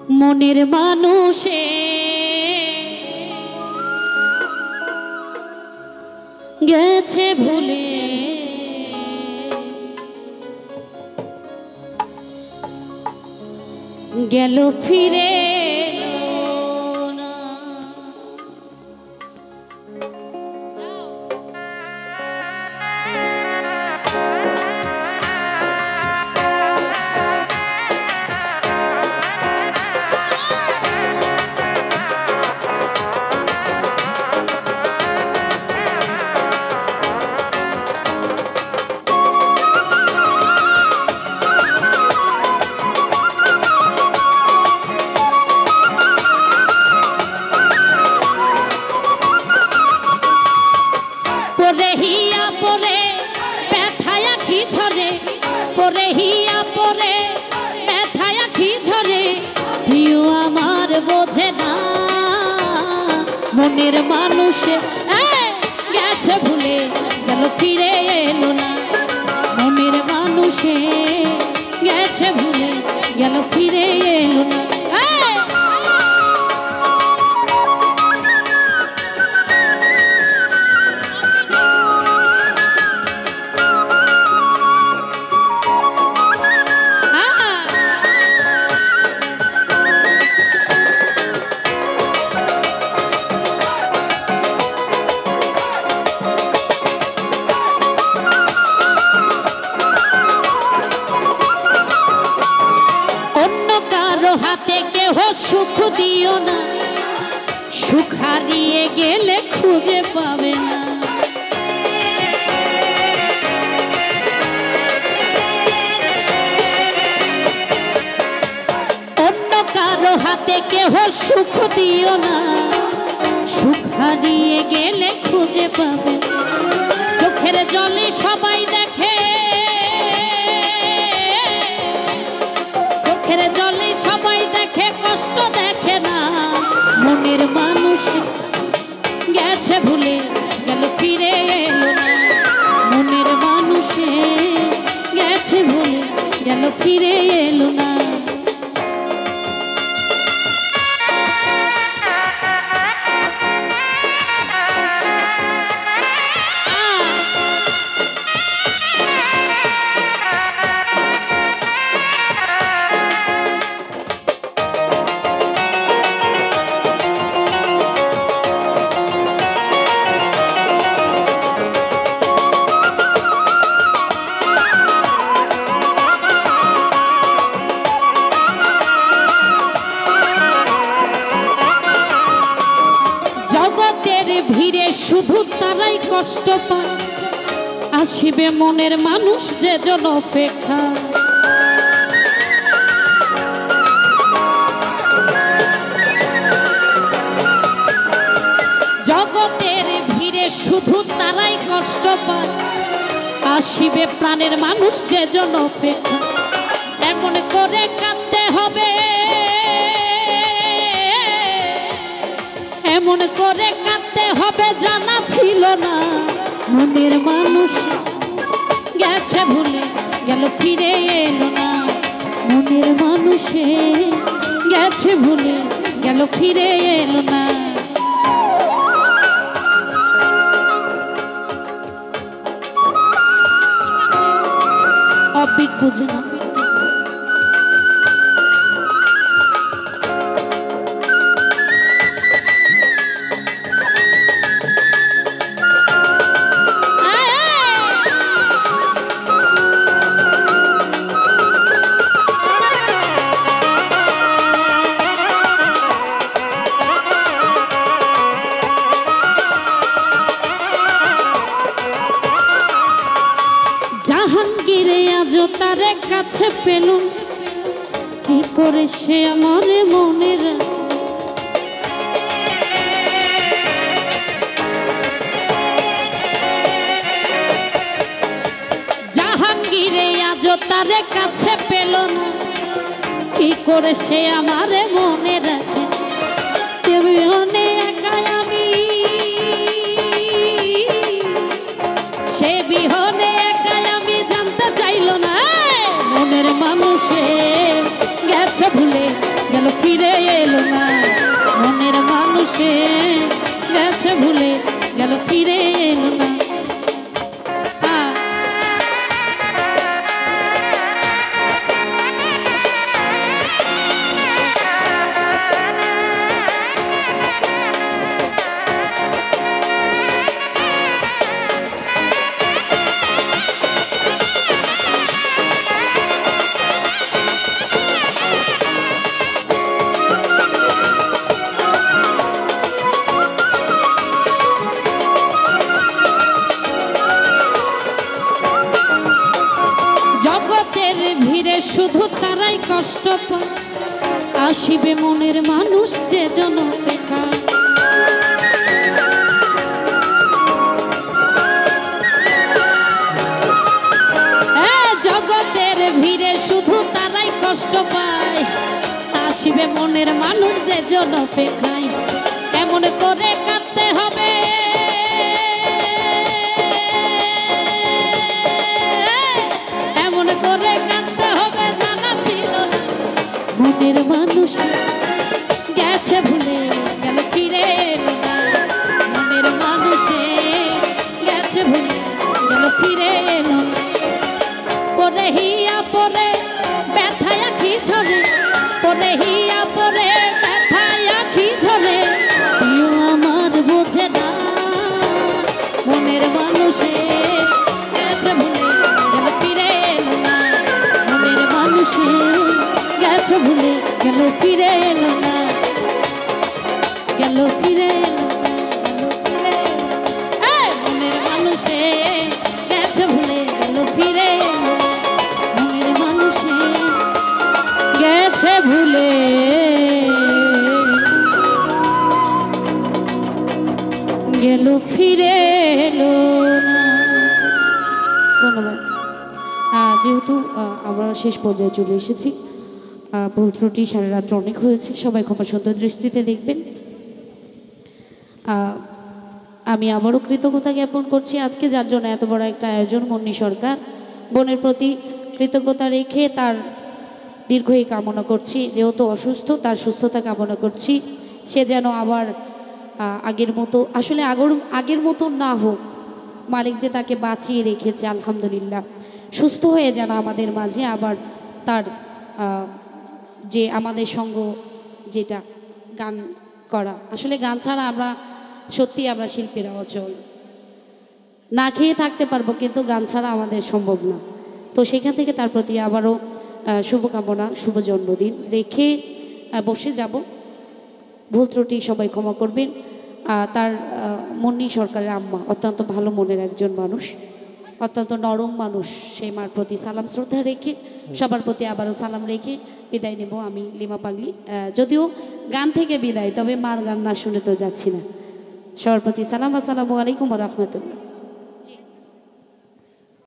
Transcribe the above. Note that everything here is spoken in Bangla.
মনের মানুষে গেছে ভুলে গেল ফিরে পরে হিয়া পরে ব্যথায় আখি ঝরে পরে হিয়া পরে ব্যথায় আখি ঝরে প্রিয় আমার বোঝে না মনের মানুষে গেছে ভুলে গেল ফিরে এলো না মনের মানুষে গেছে ভুলে গেল ফিরে এলো না হাতে কেহ সুখ দিও না সুখ হারিয়ে গেলে খুঁজে পাবে না অন্য কারো হাতে কেহ সুখ দিও না সুখ হারিয়ে গেলে খুঁজে পাবে চোখের জলে সবাই দেখে চোখের জলে সবাই দেখে কষ্ট দেখে না মনের মানুষ গেছে ভুলে গেল ফিরে এলো না মনের মানুষে গেছে ভুলে গেল ফিরে এলো না ভিড়ে শুধু তারাই কষ্ট পায় আসিবে মনের মানুষ যে জন অপেক্ষা জগতের ভিড়ে শুধু তারাই কষ্ট পায় আসিবে প্রাণের মানুষ যে জন অপেক্ষা এমন করে কাঁদতে হবে এমন করে কাঁদতে হবে জানা ছিল না মনের মানুষ গেছে ভুলে গেল ফিরে এলো না মনের মানুষে গেছে ভুলে গেল ফিরে এলো না অবিক বুঝে না জাহাঙ্গীরে আজও তার কাছে পেলুম কি করে সে আমার মনের জাহাঙ্গীরে আজও তার কাছে পেল না কি করে সে আমার মনে রাখে তেমনি একা আমি সে বিহনে একা আমি জানতে চাইল না মনের মানুষে গেছে ভুলে গেল ফিরে এলো না। মনের মানুষে গেছে ভুলে গেল ফিরে এলো না। ভিড়ে শুধু তারাই কষ্ট পায়, আসিবে মনের মানুষ যে জন অপেক্ষায়। জগতের ভিড়ে শুধু তারাই কষ্ট পায়, আসিবে মনের মানুষ যে জন অপেক্ষায়। এমন করে কাঁদতে হবে মনের মানুষ গেছে ভুলে গেল ফিরে এলো না। মনের মানুষে গেছে ভুলে গেল ফিরে এলো না। পরে হিয়া পরে ব্যথায় আঁখি ঝরে, পরে হিয়া পরে ব্যথায় আঁখি ঝরে। কেউ আমার বোঝে না মনের মানুষে গেছে ভুলে গেল ফিরে এলো না। মনের মানুষে গেছে ভুলে গেল ফিরে এলো না। গেল ফিরে এলো না। মনের মানুষে গেছে ভুলে গেল ফিরে এলো না। মনের মানুষে গেছে ভুলে গেল ফিরে এলো না। ধন্যবাদ। যেহেতু আমরা শেষ পর্যায়ে চলে এসেছি, ভুল ত্রুটি সারা রাত্র অনেক হয়েছে, সবাই ক্ষমা সুন্দর দৃষ্টিতে দেখবেন। আমি আবারও কৃতজ্ঞতা জ্ঞাপন করছি আজকে যার জন্য এত বড় একটা আয়োজন, মুন্নি সরকার। বোনের প্রতি কৃতজ্ঞতা রেখে তার দীর্ঘই কামনা করছি, যেহেতু অসুস্থ তার সুস্থতা কামনা করছি। সে যেন আবার আগের মতো, আসলে আগের মতো না হোক, মালিক যে তাকে বাঁচিয়ে রেখেছে আলহামদুলিল্লাহ, সুস্থ হয়ে যেন আমাদের মাঝে আবার তার যে আমাদের সঙ্গ যেটা গান করা, আসলে গান ছাড়া আমরা সত্যি আমরা শিল্পীরা অচল, না খেয়ে থাকতে পারবো কিন্তু গান ছাড়া আমাদের সম্ভব না। তো সেখান থেকে তার প্রতি আবারও শুভকামনা, শুভ জন্মদিন রেখে বসে যাব। ভুল ত্রুটি সবাই ক্ষমা করবেন। তার মুন্নি সরকারের আম্মা অত্যন্ত ভালো মনের একজন মানুষ, অত্যন্ত নরম মানুষ। সেই মার প্রতি সালাম শ্রদ্ধা রেখে সবার প্রতি আবারও সালাম রেখে বিদায় নেব আমি, লিমা পাগলি। যদিও গান থেকে বিদায়, তবে মার গান না শুনে তো যাচ্ছি না। সবার প্রতি সালাম। আসসালামু আলাইকুম ওয়া রাহমাতুল্লাহ।